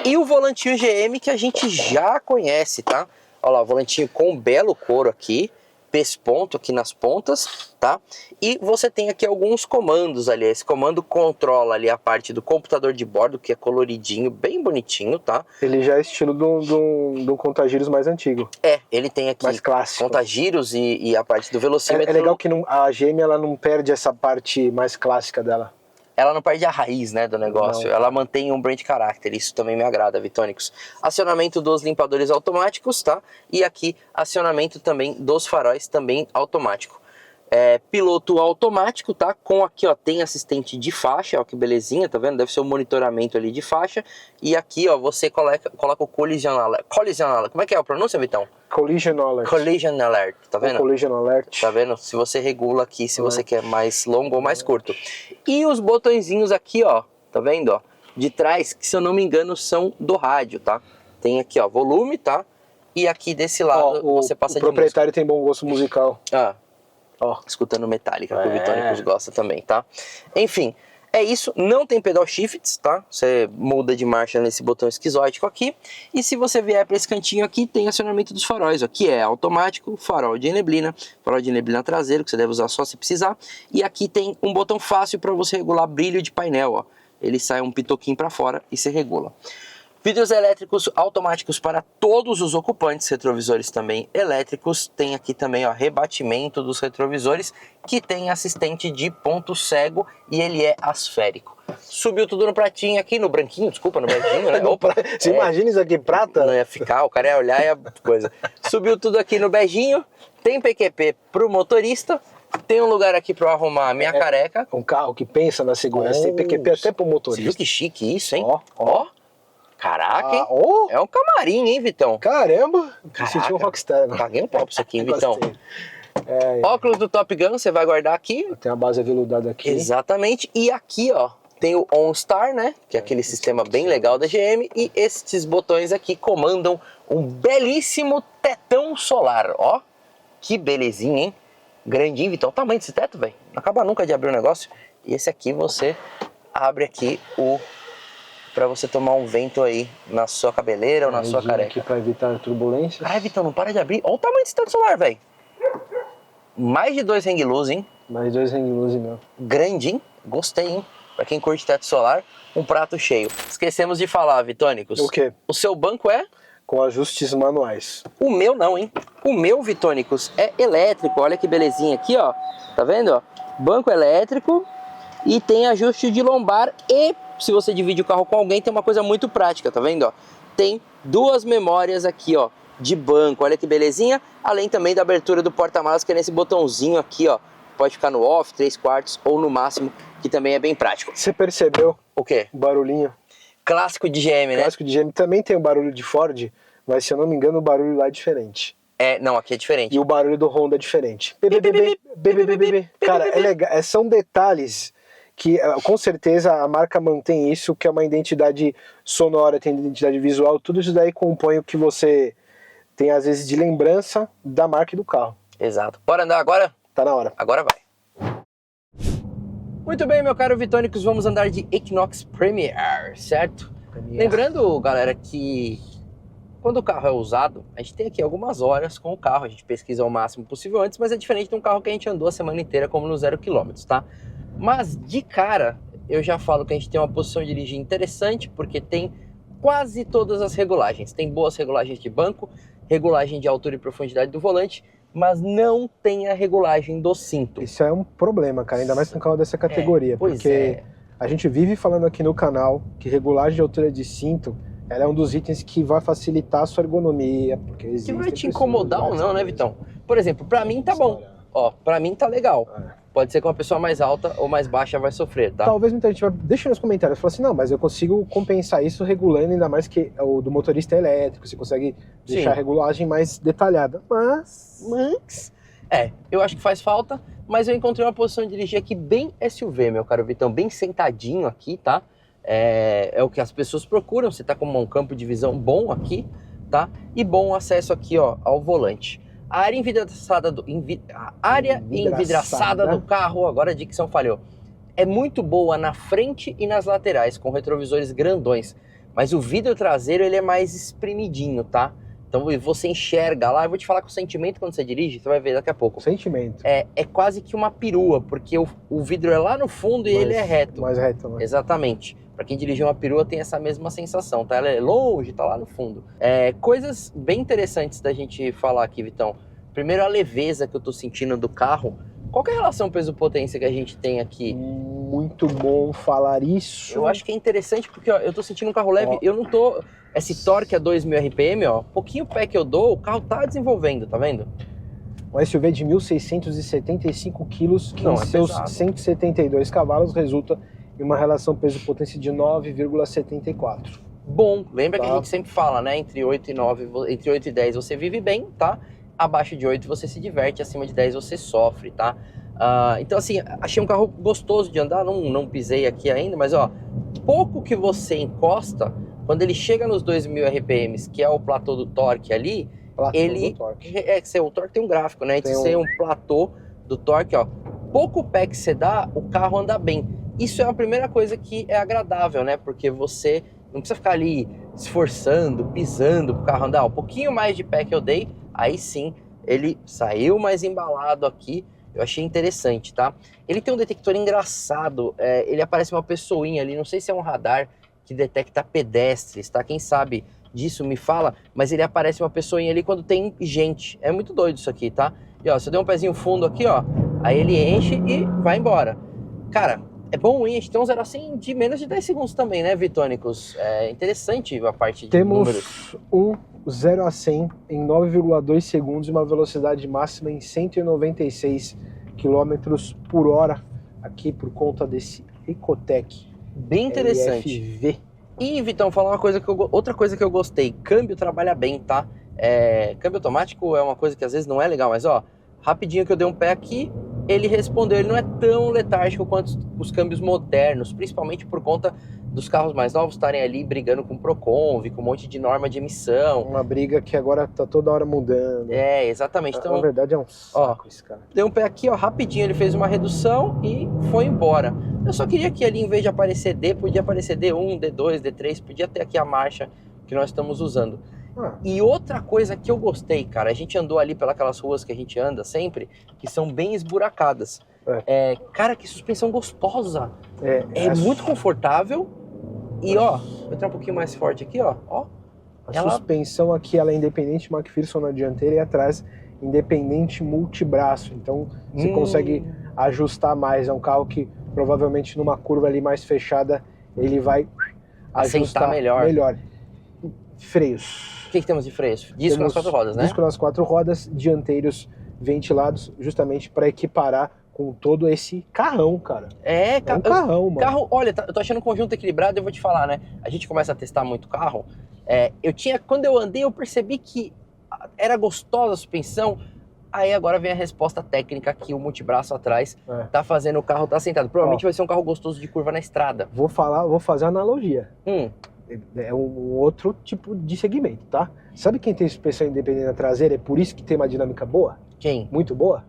[SPEAKER 2] E o volantinho GM que a gente já conhece, tá? Olha lá, o volantinho com um belo couro aqui, pesponto aqui nas pontas, tá? E você tem aqui alguns comandos ali. Esse comando controla ali a parte do computador de bordo, que é coloridinho, bem bonitinho, tá?
[SPEAKER 1] Ele já é estilo do contagiros mais antigo.
[SPEAKER 2] É, ele tem aqui
[SPEAKER 1] mais clássico.
[SPEAKER 2] Contagiros e a parte do velocímetro.
[SPEAKER 1] É legal que a GM ela não perde essa parte mais clássica dela.
[SPEAKER 2] Ela não perde a raiz, né, do negócio. Não. Ela mantém um brand character. Isso também me agrada, Vitônicos. Acionamento dos limpadores automáticos, tá? E aqui, acionamento também dos faróis, também automático. Piloto automático, tá? Com aqui, ó, tem assistente de faixa, ó, que belezinha, tá vendo? Deve ser um monitoramento ali de faixa. E aqui, ó, você coloca o collision alert. Como é que é a pronúncia, Vitão?
[SPEAKER 1] Collision alert.
[SPEAKER 2] Collision alert, tá vendo?
[SPEAKER 1] Collision alert.
[SPEAKER 2] Tá vendo? Se você regula aqui, se você quer mais longo ou mais curto. E os botõezinhos aqui, ó, tá vendo, ó? De trás, que se eu não me engano são do rádio, tá? Tem aqui, ó, volume, tá? E aqui desse lado você passa de música.
[SPEAKER 1] O proprietário tem bom gosto musical.
[SPEAKER 2] Ó, escutando Metallica, que o Vitônicos gosta também, tá? Enfim, é isso. Não tem pedal shifts, tá? Você muda de marcha nesse botão esquizótico aqui. E se você vier para esse cantinho aqui, tem acionamento dos faróis, ó, que é automático, farol de neblina traseiro, que você deve usar só se precisar. E aqui tem um botão fácil para você regular brilho de painel, ó. Ele sai um pitoquinho para fora e você regula. Vidros elétricos automáticos para todos os ocupantes, retrovisores também elétricos. Tem aqui também, ó, rebatimento dos retrovisores, que tem assistente de ponto cego e ele é asférico. Subiu tudo no pratinho aqui, no branquinho, desculpa, no beijinho, né? Opa,
[SPEAKER 1] você imagina isso aqui, prata?
[SPEAKER 2] Não ia ficar, o cara ia olhar e a coisa. Subiu tudo aqui no beijinho, tem PQP pro motorista, Tem um lugar aqui pra eu arrumar a minha careca.
[SPEAKER 1] Um carro que pensa na segurança, tem PQP até pro
[SPEAKER 2] Você
[SPEAKER 1] motorista.
[SPEAKER 2] viu que chique isso, hein?
[SPEAKER 1] Ó, ó.
[SPEAKER 2] Caraca, hein?
[SPEAKER 1] Ó.
[SPEAKER 2] É um camarim, hein, Vitão?
[SPEAKER 1] Caramba! Me
[SPEAKER 2] Caraca.
[SPEAKER 1] senti um rockstar. Né?
[SPEAKER 2] Paguei um pau pra isso aqui, hein, Vitão?
[SPEAKER 1] Gostei.
[SPEAKER 2] Óculos do Top Gun, você vai guardar aqui.
[SPEAKER 1] Tem a base aveludada aqui.
[SPEAKER 2] Exatamente. E aqui, ó, tem o OnStar, né? Que é aquele sistema bem legal da GM. E esses botões aqui comandam um belíssimo tetão solar. Ó, que belezinha, hein? Grandinho, Vitão. O tamanho desse teto, velho. Não acaba nunca de abrir o negócio. E esse aqui você abre aqui pra você tomar um vento aí na sua cabeleira ou na sua careca.
[SPEAKER 1] Aqui pra evitar turbulências.
[SPEAKER 2] Ai, Vitão, não para de abrir. Olha o tamanho desse teto solar, velho. Mais de 2 hang loose, hein?
[SPEAKER 1] Mais 2 hang loose, meu.
[SPEAKER 2] Grande, hein? Gostei, hein? Pra quem curte teto solar, um prato cheio. Esquecemos de falar, Vitônicos.
[SPEAKER 1] O quê?
[SPEAKER 2] O seu banco é?
[SPEAKER 1] Com ajustes manuais.
[SPEAKER 2] O meu não, hein? O meu, Vitônicos, é elétrico. Olha que belezinha aqui, ó. Tá vendo, ó? Banco elétrico e tem ajuste de lombar e se você divide o carro com alguém, tem uma coisa muito prática, tá vendo, ó? Tem 2 memórias aqui, ó, de banco. Olha que belezinha. Além também da abertura do porta-malas, que é nesse botãozinho aqui, ó. Pode ficar no off, 3/4 ou no máximo, que também é bem prático.
[SPEAKER 1] Você percebeu
[SPEAKER 2] O quê?
[SPEAKER 1] o barulhinho?
[SPEAKER 2] Clássico de GM, né?
[SPEAKER 1] Clássico de GM também tem o barulho de Ford, mas se eu não me engano o barulho lá é diferente.
[SPEAKER 2] É, não, aqui é diferente.
[SPEAKER 1] E o barulho do Honda é diferente. BBBB. Cara, é legal. São detalhes que com certeza a marca mantém isso, que é uma identidade sonora, tem identidade visual, tudo isso daí compõe o que você tem às vezes de lembrança da marca e do carro.
[SPEAKER 2] Exato. Bora andar agora?
[SPEAKER 1] Tá na hora.
[SPEAKER 2] Agora vai. Muito bem, meu caro Vitônicos, vamos andar de Equinox Premier, certo? Lembrando, galera, que quando o carro é usado, a gente tem aqui algumas horas com o carro, a gente pesquisa o máximo possível antes, mas é diferente de um carro que a gente andou a semana inteira, como no 0 km, tá? Mas de cara, eu já falo que a gente tem uma posição de dirigir interessante, porque tem quase todas as regulagens. Tem boas regulagens de banco, regulagem de altura e profundidade do volante, mas não tem a regulagem do cinto.
[SPEAKER 1] Isso é um problema, cara, ainda mais com um carro dessa categoria, porque a gente vive falando aqui no canal que regulagem de altura de cinto, ela é um dos itens que vai facilitar a sua ergonomia, porque existe.
[SPEAKER 2] Que vai te incomodar ou não, né, Vitão? Por exemplo, pra mim tá bom. Ó, pra mim tá legal. Pode ser que uma pessoa mais alta ou mais baixa vai sofrer, tá?
[SPEAKER 1] Talvez muita gente vai deixa nos comentários, fala assim, não, mas eu consigo compensar isso regulando, ainda mais que o do motorista é elétrico, você consegue deixar a regulagem mais detalhada. Mas...
[SPEAKER 2] eu acho que faz falta, mas eu encontrei uma posição de dirigir aqui bem SUV, meu caro Vitão, bem sentadinho aqui, tá? É o que as pessoas procuram, você tá com um campo de visão bom aqui, tá? E bom acesso aqui, ó, ao volante. A área envidraçada do carro, agora a dicção falhou, é muito boa na frente e nas laterais, com retrovisores grandões. Mas o vidro traseiro ele é mais espremidinho, tá? Então você enxerga lá, eu vou te falar com o sentimento quando você dirige, você vai ver daqui a pouco.
[SPEAKER 1] Sentimento.
[SPEAKER 2] É quase que uma perua, porque o vidro é lá no fundo e ele é reto.
[SPEAKER 1] Mais reto, né?
[SPEAKER 2] Exatamente. Para quem dirige uma perua tem essa mesma sensação, tá? Ela é longe, tá lá no fundo. Coisas bem interessantes da gente falar aqui, Vitão. Primeiro, a leveza que eu tô sentindo do carro. Qual que é a relação peso-potência que a gente tem aqui?
[SPEAKER 1] Muito bom falar isso.
[SPEAKER 2] Eu acho que é interessante porque ó, eu tô sentindo um carro leve, eu não tô... Esse torque a 2.000 RPM, ó, pouquinho pé que eu dou, o carro tá desenvolvendo, tá vendo?
[SPEAKER 1] Um SUV de 1.675 quilos, que
[SPEAKER 2] Não,
[SPEAKER 1] em seus
[SPEAKER 2] pesado.
[SPEAKER 1] 172 cavalos resulta em uma relação peso-potência de 9,74.
[SPEAKER 2] Bom, lembra que
[SPEAKER 1] Tá.
[SPEAKER 2] a gente sempre fala, né? Entre 8 e 9, entre 8 e 10 você vive bem, tá? Abaixo de 8 você se diverte, acima de 10 você sofre, tá? Então assim, achei um carro gostoso de andar, não pisei aqui ainda, mas ó, pouco que você encosta, quando ele chega nos 2.000 RPMs, que é o platô do torque ali, ele... o torque tem um gráfico, né? Tem um platô do torque, ó. Pouco pé que você dá, o carro anda bem. Isso é a primeira coisa que é agradável, né? Porque você não precisa ficar ali esforçando, pisando pro carro andar. Um pouquinho mais de pé que eu dei, aí sim, ele saiu mais embalado aqui. Eu achei interessante, tá? Ele tem um detector engraçado, ele aparece uma pessoinha ali, não sei se é um radar que detecta pedestres, tá? Quem sabe disso me fala, mas ele aparece uma pessoinha ali quando tem gente. É muito doido isso aqui, tá? E ó, se eu der um pezinho fundo aqui, ó, aí ele enche e vai embora. Cara, é bom, hein? A gente tem um 0 a 100 de menos de 10 segundos também, né, Vitônicos? É interessante a parte de números.
[SPEAKER 1] Temos um 0 a 100 em 9,2 segundos e uma velocidade máxima em 196 km km por hora aqui por conta desse Ecotec.
[SPEAKER 2] Bem interessante.
[SPEAKER 1] LFV.
[SPEAKER 2] E, Vitão, falar outra coisa que eu gostei. Câmbio trabalha bem, tá? Câmbio automático é uma coisa que às vezes não é legal, mas ó, rapidinho que eu dei um pé aqui, ele respondeu. Ele não é tão letárgico quanto os câmbios modernos, principalmente por conta dos carros mais novos estarem ali brigando com o Proconv, com um monte de norma de emissão.
[SPEAKER 1] Uma briga que agora tá toda hora mudando.
[SPEAKER 2] Exatamente. Então,
[SPEAKER 1] na verdade é um saco esse cara.
[SPEAKER 2] Deu um pé aqui, ó, rapidinho, ele fez uma redução e foi embora. Eu só queria que ali, em vez de aparecer D, podia aparecer D1, D2, D3, podia ter aqui a marcha que nós estamos usando. E outra coisa que eu gostei, cara, a gente andou ali pelas ruas que a gente anda sempre, que são bem esburacadas. Cara, que suspensão gostosa. É muito confortável. E ó, vou entrar um pouquinho mais forte aqui, ó.
[SPEAKER 1] A suspensão aqui, ela é independente McPherson na dianteira e atrás independente multibraço. Então você consegue ajustar mais. É um carro que provavelmente numa curva ali mais fechada ele vai ajustar melhor. Freios.
[SPEAKER 2] O que temos de freios? Disco nas 4 rodas, né?
[SPEAKER 1] Disco nas 4 rodas, dianteiros ventilados, justamente para equiparar com todo esse carrão, cara.
[SPEAKER 2] É
[SPEAKER 1] um carrão, mano.
[SPEAKER 2] Olha, eu tô achando um conjunto equilibrado, eu vou te falar, né? A gente começa a testar muito carro. Quando eu andei, eu percebi que era gostosa a suspensão. Aí agora vem a resposta técnica que o multibraço atrás tá fazendo o carro tá sentado. Provavelmente vai ser um carro gostoso de curva na estrada.
[SPEAKER 1] Vou fazer analogia. É um outro tipo de segmento, tá? Sabe quem tem suspensão independente na traseira? É por isso que tem uma dinâmica boa?
[SPEAKER 2] Quem?
[SPEAKER 1] Muito boa?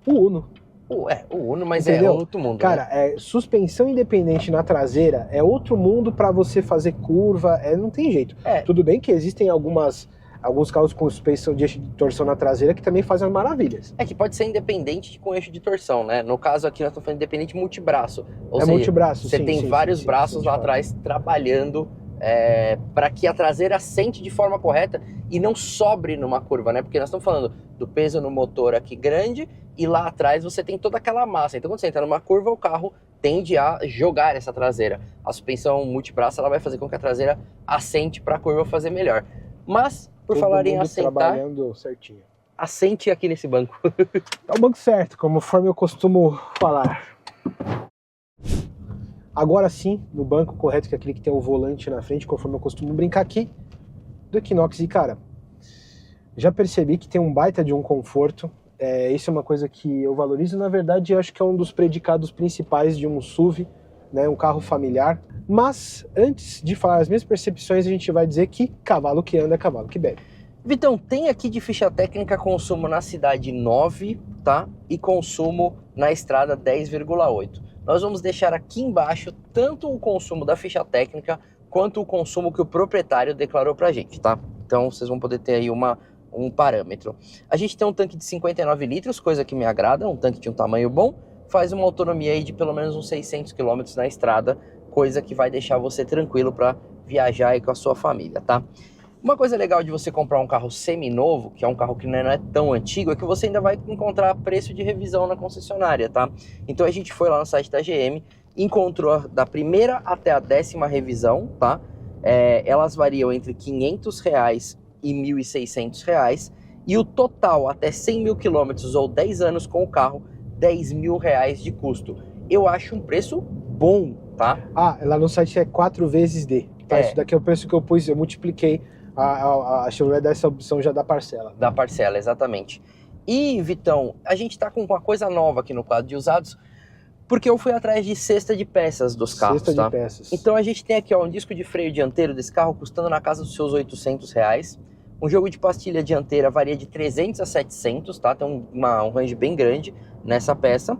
[SPEAKER 1] O Uno.
[SPEAKER 2] O Uno, mas
[SPEAKER 1] entendeu?
[SPEAKER 2] É outro mundo.
[SPEAKER 1] Cara,
[SPEAKER 2] né?
[SPEAKER 1] Suspensão independente na traseira é outro mundo para você fazer curva, não tem jeito. Tudo bem que existem alguns carros com suspensão de eixo de torção na traseira que também fazem maravilhas.
[SPEAKER 2] Que pode ser independente com eixo de torção, né? No caso aqui nós estamos falando independente multibraço. Ou seja,
[SPEAKER 1] multibraço,
[SPEAKER 2] você tem vários braços lá atrás trabalhando para que a traseira sente de forma correta e não sobre numa curva, né? Porque nós estamos falando do peso no motor aqui grande e lá atrás você tem toda aquela massa. Então quando você entra numa curva, o carro tende a jogar essa traseira. A suspensão multibraço ela vai fazer com que a traseira assente para a curva fazer melhor. Mas, por falar em assentar,
[SPEAKER 1] trabalhando certinho.
[SPEAKER 2] Assente aqui nesse banco.
[SPEAKER 1] É o banco certo, conforme eu costumo falar. Agora sim, no banco correto, que é aquele que tem o volante na frente, conforme eu costumo brincar aqui, do Equinox. E cara, já percebi que tem um baita de um conforto. Isso é uma coisa que eu valorizo. Na verdade, eu acho que é um dos predicados principais de um SUV, né, um carro familiar. Mas, antes de falar as minhas percepções, a gente vai dizer que cavalo que anda é cavalo que bebe.
[SPEAKER 2] Vitão, tem aqui de ficha técnica consumo na cidade 9, tá? E consumo na estrada 10,8. Nós vamos deixar aqui embaixo tanto o consumo da ficha técnica quanto o consumo que o proprietário declarou pra gente, tá? Então vocês vão poder ter aí um parâmetro. A gente tem um tanque de 59 litros, coisa que me agrada, um tanque de um tamanho bom, faz uma autonomia aí de pelo menos uns 600 km na estrada, coisa que vai deixar você tranquilo para viajar aí com a sua família, tá? Uma coisa legal de você comprar um carro seminovo, que é um carro que não é tão antigo, é que você ainda vai encontrar preço de revisão na concessionária, tá? Então a gente foi lá no site da GM, encontrou da primeira até a 10ª revisão, tá? Elas variam entre R$500 e R$1.600, e o total até 100 mil quilômetros ou 10 anos com o carro, R$10.000 de custo. Eu acho um preço bom, tá?
[SPEAKER 1] Lá no site é 4 vezes D. Tá? Isso daqui é o preço que eu pus, eu multipliquei. A Chevrolet dá essa opção já da parcela. Da
[SPEAKER 2] parcela, exatamente. E, Vitão, a gente tá com uma coisa nova aqui no quadro de usados, porque eu fui atrás de cesta de peças dos carros,
[SPEAKER 1] cesta
[SPEAKER 2] tá?
[SPEAKER 1] de peças.
[SPEAKER 2] Então a gente tem aqui, ó, um disco de freio dianteiro desse carro custando na casa dos seus R$800. Um jogo de pastilha dianteira varia de 300 a 700, tá? Tem um range bem grande nessa peça.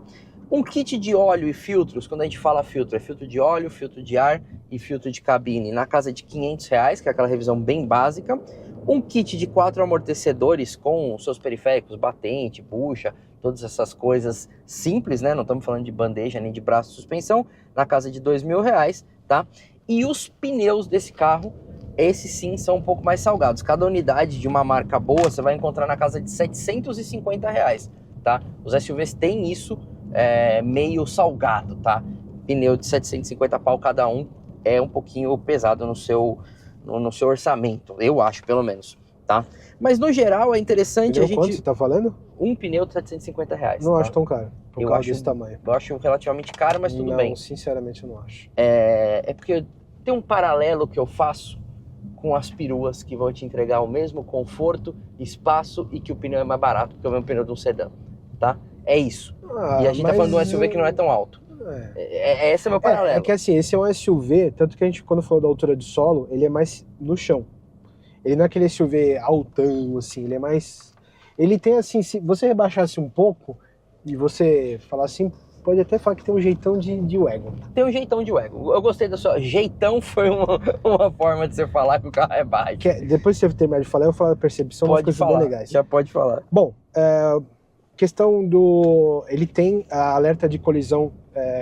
[SPEAKER 2] Um kit de óleo e filtros, quando a gente fala filtro, é filtro de óleo, filtro de ar e filtro de cabine, na casa de R$500, que é aquela revisão bem básica. Um kit de 4 amortecedores com seus periféricos, batente, bucha, todas essas coisas simples, né? Não estamos falando de bandeja nem de braço de suspensão, na casa de R$2.000, tá? E os pneus desse carro, esses sim são um pouco mais salgados. Cada unidade de uma marca boa você vai encontrar na casa de R$750, tá? Os SUVs têm isso meio salgado, tá? Pneu de 750 pau cada um é um pouquinho pesado no seu orçamento, eu acho, pelo menos, tá? Mas no geral é interessante
[SPEAKER 1] a gente... Quanto você tá falando?
[SPEAKER 2] Um pneu de R$750.
[SPEAKER 1] Não
[SPEAKER 2] tá?
[SPEAKER 1] acho tão caro. Pra um carro desse tamanho.
[SPEAKER 2] Eu acho relativamente caro, mas tudo bem.
[SPEAKER 1] Não, sinceramente eu não acho.
[SPEAKER 2] É porque tem um paralelo que eu faço com as peruas que vão te entregar o mesmo conforto, espaço e que o pneu é mais barato que o mesmo pneu de um sedã, tá? É isso. E a gente tá falando de um SUV que não é tão alto. Esse é o meu paralelo.
[SPEAKER 1] É que assim, esse é um SUV, tanto que a gente, quando falou da altura de solo, ele é mais no chão. Ele não é aquele SUV altão, assim, ele é mais... Ele tem assim, se você rebaixasse um pouco e você falar assim, pode até falar que tem um jeitão de wagon.
[SPEAKER 2] Tem um jeitão de wagon. Eu gostei da sua... Jeitão foi uma forma de você falar que o carro é baixo.
[SPEAKER 1] Depois que você terminar de falar, eu vou falar da percepção,
[SPEAKER 2] pode falar, bem legais. Já pode falar.
[SPEAKER 1] Bom, questão do... Ele tem a alerta de colisão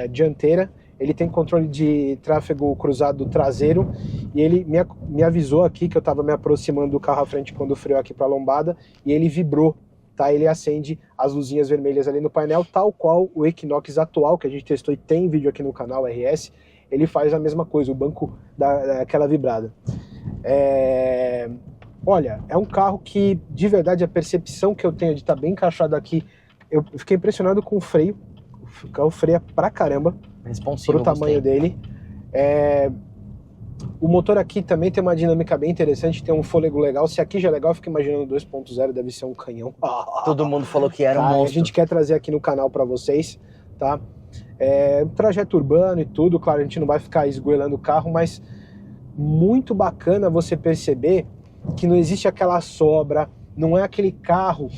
[SPEAKER 1] dianteira, ele tem controle de tráfego cruzado traseiro e ele me avisou aqui que eu estava me aproximando do carro à frente quando freou aqui para a lombada e ele vibrou, tá? Ele acende as luzinhas vermelhas ali no painel, tal qual o Equinox atual que a gente testou e tem vídeo aqui no canal RS, ele faz a mesma coisa, o banco dá aquela vibrada. Olha, é um carro que de verdade a percepção que eu tenho de estar bem encaixado aqui, eu fiquei impressionado com o freio. O carro freia pra caramba,
[SPEAKER 2] responsivo,
[SPEAKER 1] pro tamanho dele. O motor aqui também tem uma dinâmica bem interessante, tem um fôlego legal. Se aqui já é legal, eu fico imaginando 2.0, deve ser um canhão.
[SPEAKER 2] Todo mundo falou que era um monstro.
[SPEAKER 1] A gente quer trazer aqui no canal pra vocês, tá? Trajeto urbano e tudo, claro, a gente não vai ficar esgoelando o carro, mas muito bacana você perceber que não existe aquela sobra, não é aquele carro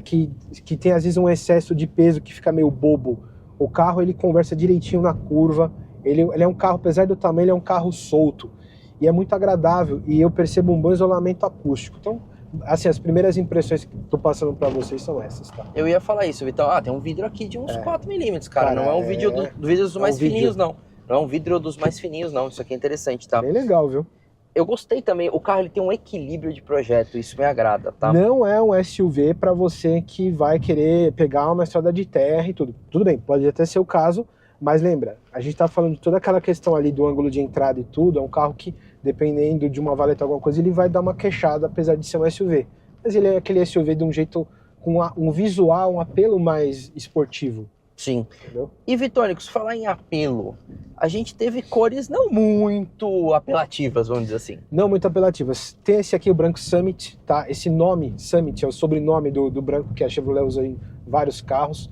[SPEAKER 1] que tem às vezes um excesso de peso que fica meio bobo. O carro ele conversa direitinho na curva, ele é um carro, apesar do tamanho, ele é um carro solto. E é muito agradável e eu percebo um bom isolamento acústico. Então, assim, as primeiras impressões que estou passando para vocês são essas, tá?
[SPEAKER 2] Eu ia falar isso, Vitão. Tem um vidro aqui de uns 4 milímetros, cara. Não é um vidro dos mais fininhos, não. Não é um vidro dos mais fininhos, não. Isso aqui é interessante, tá?
[SPEAKER 1] Bem legal, viu?
[SPEAKER 2] Eu gostei também, o carro ele tem um equilíbrio de projeto, isso me agrada, tá?
[SPEAKER 1] Não é um SUV para você que vai querer pegar uma estrada de terra e tudo. Tudo bem, pode até ser o caso, mas lembra, a gente tá falando de toda aquela questão ali do ângulo de entrada e tudo, é um carro que, dependendo de uma valeta ou alguma coisa, ele vai dar uma queixada, apesar de ser um SUV. Mas ele é aquele SUV de um jeito, com um visual, um apelo mais esportivo.
[SPEAKER 2] Sim.
[SPEAKER 1] Entendeu?
[SPEAKER 2] E Vitônicos, falar em apelo, a gente teve cores não muito apelativas, vamos dizer assim.
[SPEAKER 1] Não muito apelativas. Tem esse aqui, o branco Summit, tá? Esse nome, Summit, é o sobrenome do branco que a Chevrolet usa em vários carros.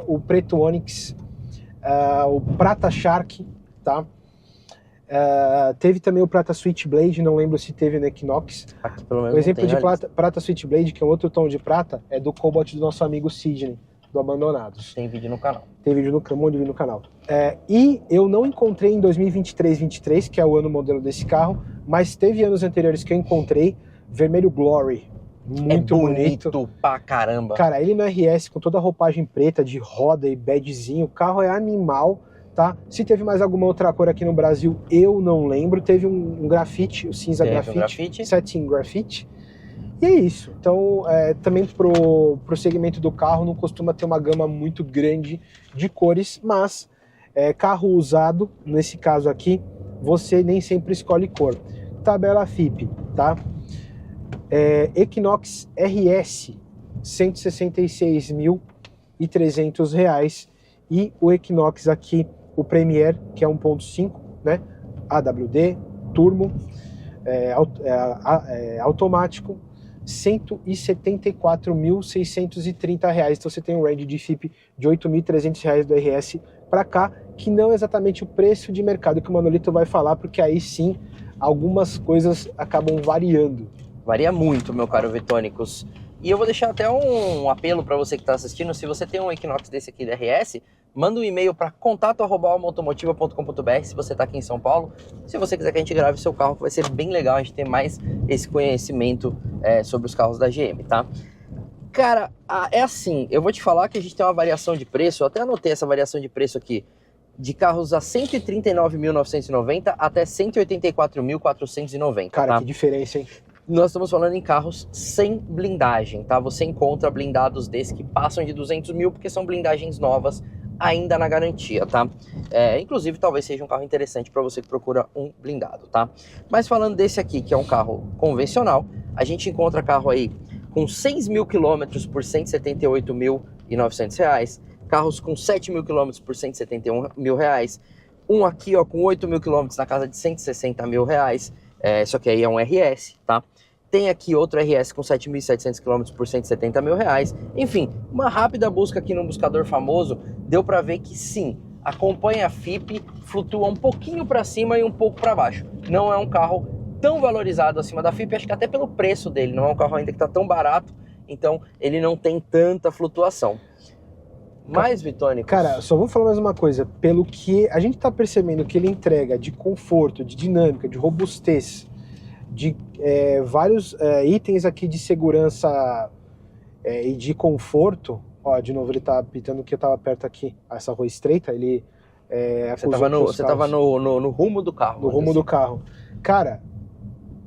[SPEAKER 1] O preto Onix, o prata Shark, tá? Teve também o prata Switchblade, não lembro se teve no Equinox.
[SPEAKER 2] Aqui, pelo menos,
[SPEAKER 1] o exemplo de prata Switchblade, que é um outro tom de prata, é do Cobalt do nosso amigo Sidney, do Abandonados.
[SPEAKER 2] Tem vídeo no canal.
[SPEAKER 1] Tem vídeo um monte de vídeo no canal. E eu não encontrei em 2023, que é o ano modelo desse carro, mas teve anos anteriores que eu encontrei vermelho Glory. Muito bonito
[SPEAKER 2] pra caramba.
[SPEAKER 1] Cara, ele no RS com toda a roupagem preta de roda e badgezinho, o carro é animal, tá? Se teve mais alguma outra cor aqui no Brasil, eu não lembro. Teve um grafite, o cinza grafite, satin grafite. E é isso. Então, também pro segmento do carro não costuma ter uma gama muito grande de cores, mas carro usado, nesse caso aqui, você nem sempre escolhe cor. Tabela FIPE, tá? Equinox RS, R$ 166.300. E o Equinox aqui, o Premier, que é 1.5, né? AWD, turbo, automático, R$ 174.630. Então você tem um range de FIPE de R$ 8.300 do RS para cá, que não é exatamente o preço de mercado que o Manolito vai falar, porque aí sim algumas coisas acabam variando.
[SPEAKER 2] Varia muito, meu caro Vitônicos. E eu vou deixar até um apelo para você que está assistindo. Se você tem um Equinox desse aqui da RS, manda um e-mail para contato@almaautomotiva.com.br se você está aqui em São Paulo. Se você quiser que a gente grave seu carro, vai ser bem legal a gente ter mais esse conhecimento sobre os carros da GM, tá? Cara, é assim, eu vou te falar que a gente tem uma variação de preço, eu até anotei essa variação de preço aqui, de carros a 139.990 até 184.490.
[SPEAKER 1] Cara,
[SPEAKER 2] tá?
[SPEAKER 1] que diferença, hein?
[SPEAKER 2] Nós estamos falando em carros sem blindagem, tá? Você encontra blindados desses que passam de 200 mil, porque são blindagens novas ainda na garantia, tá? Inclusive, talvez seja um carro interessante para você que procura um blindado, tá? Mas falando desse aqui, que é um carro convencional, a gente encontra carro aí com 6 mil quilômetros por 178 mil R$1.900. Carros com 7 mil quilômetros por R$171 mil. Um aqui, ó, com 8 mil quilômetros na casa de R$160 mil. Isso aqui aí é um RS, tá? Tem aqui outro RS com 7.700 km por R$170 mil. Enfim, uma rápida busca aqui no buscador famoso deu para ver que sim, acompanha a FIPE, flutua um pouquinho para cima e um pouco para baixo. Não é um carro tão valorizado acima da FIPE, acho que até pelo preço dele, não é um carro ainda que está tão barato, então ele não tem tanta flutuação. Mas, Vitônico...
[SPEAKER 1] Cara, só vou falar mais uma coisa. Pelo que a gente tá percebendo que ele entrega de conforto, de dinâmica, de robustez, de vários itens aqui de segurança e de conforto. Ó, de novo ele tá pitando que eu tava perto aqui, essa rua estreita, ele...
[SPEAKER 2] Você tava no rumo do carro.
[SPEAKER 1] No rumo do carro. Cara,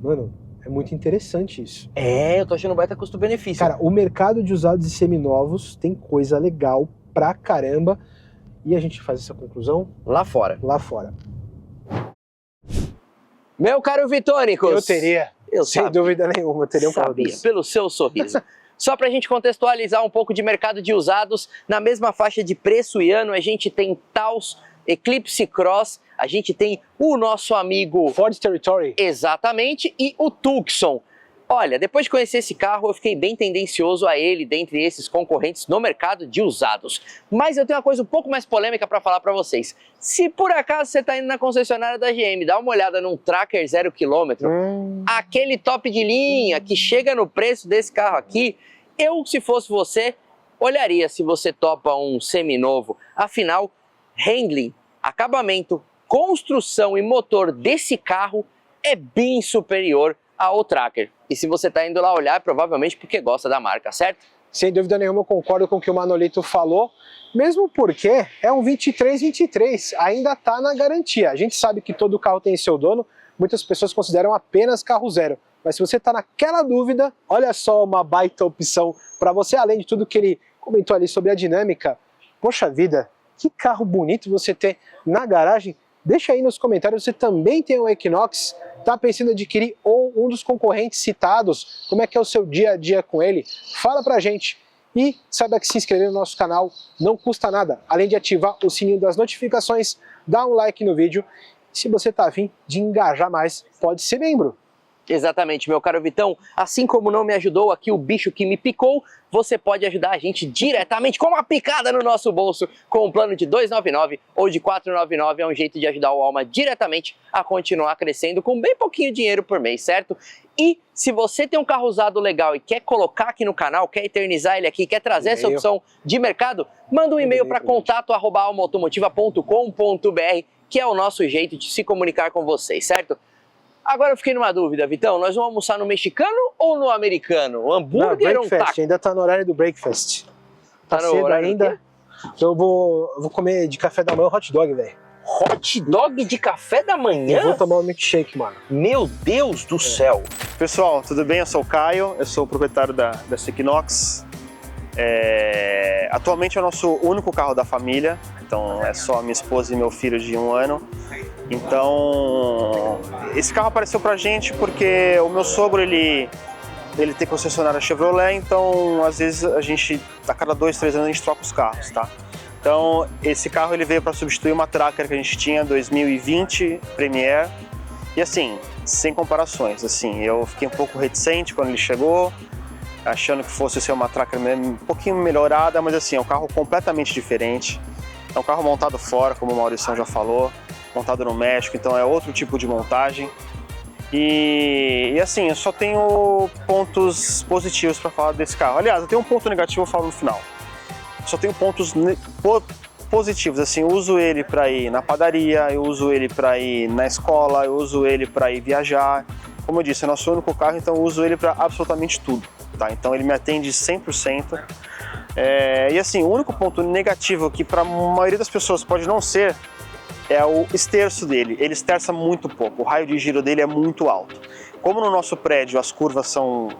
[SPEAKER 1] mano, é muito interessante isso.
[SPEAKER 2] Eu tô achando baita custo-benefício.
[SPEAKER 1] Cara, o mercado de usados e seminovos tem coisa legal pra caramba. E a gente faz essa conclusão
[SPEAKER 2] lá fora.
[SPEAKER 1] Lá fora.
[SPEAKER 2] Meu caro Vitônicos.
[SPEAKER 1] Eu teria. Sem dúvida nenhuma, eu teria um carro desse.
[SPEAKER 2] Pelo seu sorriso. Só pra gente contextualizar um pouco de mercado de usados, na mesma faixa de preço e ano, a gente tem Taos, Eclipse Cross, a gente tem o nosso amigo
[SPEAKER 1] Ford Territory.
[SPEAKER 2] Exatamente, e o Tucson. Olha, depois de conhecer esse carro, eu fiquei bem tendencioso a ele dentre esses concorrentes no mercado de usados. Mas eu tenho uma coisa um pouco mais polêmica para falar para vocês. Se por acaso você está indo na concessionária da GM, dá uma olhada num Tracker 0 km, aquele top de linha que chega no preço desse carro aqui, eu, se fosse você, olharia se você topa um seminovo. Afinal, handling, acabamento, construção e motor desse carro é bem superior ao Tracker. E se você está indo lá olhar, é provavelmente porque gosta da marca, certo?
[SPEAKER 1] Sem dúvida nenhuma, eu concordo com o que o Manolito falou, mesmo porque é um 23, ainda está na garantia. A gente sabe que todo carro tem seu dono, muitas pessoas consideram apenas carro zero. Mas se você está naquela dúvida, olha só uma baita opção para você, além de tudo que ele comentou ali sobre a dinâmica. Poxa vida, que carro bonito você ter na garagem. Deixa aí nos comentários, você também tem um Equinox, está pensando em adquirir ou um dos concorrentes citados, como é que é o seu dia a dia com ele? Fala pra gente. E saiba que se inscrever no nosso canal não custa nada, além de ativar o sininho das notificações, dá um like no vídeo. E se você está a fim de engajar mais, pode ser membro.
[SPEAKER 2] Exatamente, meu caro Vitão, assim como não me ajudou aqui o bicho que me picou, você pode ajudar a gente diretamente com uma picada no nosso bolso, com um plano de 299 ou de 499, é um jeito de ajudar o Alma diretamente a continuar crescendo com bem pouquinho dinheiro por mês, certo? E se você tem um carro usado legal e quer colocar aqui no canal, quer eternizar ele aqui, quer trazer essa opção de mercado, manda um e-mail para contato@almaautomotiva.com.br, que é o nosso jeito de se comunicar com vocês, certo? Agora eu fiquei numa dúvida, Vitão, nós vamos almoçar no mexicano ou no americano? Hambúrguer ou um taco?
[SPEAKER 1] Ainda tá no horário do breakfast.
[SPEAKER 2] Tá no horário
[SPEAKER 1] ainda. Eu vou comer de café da manhã hot dog, velho.
[SPEAKER 2] Hot dog de café da manhã?
[SPEAKER 1] Eu vou tomar um milkshake, mano.
[SPEAKER 2] Meu Deus do céu.
[SPEAKER 3] Pessoal, tudo bem? Eu sou o Caio, eu sou o proprietário da Equinox. Atualmente é o nosso único carro da família, então é só a minha esposa e meu filho de 1 ano. Então, esse carro apareceu pra gente porque o meu sogro, ele tem concessionária Chevrolet, então às vezes a cada 2, 3 anos a gente troca os carros, tá? Então, esse carro ele veio para substituir uma Tracker que a gente tinha 2020 Premier. E assim, sem comparações, assim, eu fiquei um pouco reticente quando ele chegou, achando que fosse ser uma Tracker um pouquinho melhorada, mas assim, é um carro completamente diferente. É um carro montado fora, como o Maurição já falou, montado no México, então é outro tipo de montagem. E assim, eu só tenho pontos positivos para falar desse carro. Aliás, eu tenho um ponto negativo, eu falo no final. Só tenho pontos positivos, assim, eu uso ele para ir na padaria, eu uso ele para ir na escola, eu uso ele para ir viajar. Como eu disse, é nosso único carro, então eu uso ele para absolutamente tudo, tá? Então ele me atende 100%. E assim, o único ponto negativo que para a maioria das pessoas pode não ser, é o esterço dele. Ele esterça muito pouco, o raio de giro dele é muito alto. Como no nosso prédio as curvas são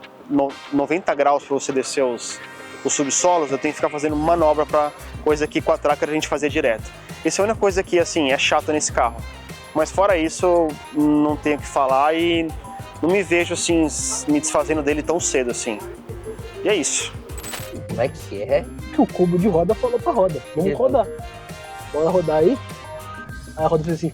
[SPEAKER 3] 90 graus para você descer os subsolos, eu tenho que ficar fazendo manobra para coisa que com a Tracker a gente fazia direto. Essa é a única coisa que assim, é chato nesse carro. Mas fora isso, não tenho o que falar e não me vejo assim, me desfazendo dele tão cedo assim. E é isso.
[SPEAKER 2] Como é que é?
[SPEAKER 1] O cubo de roda falou pra roda. Vamos rodar. Bora rodar aí. Aí a roda fez assim.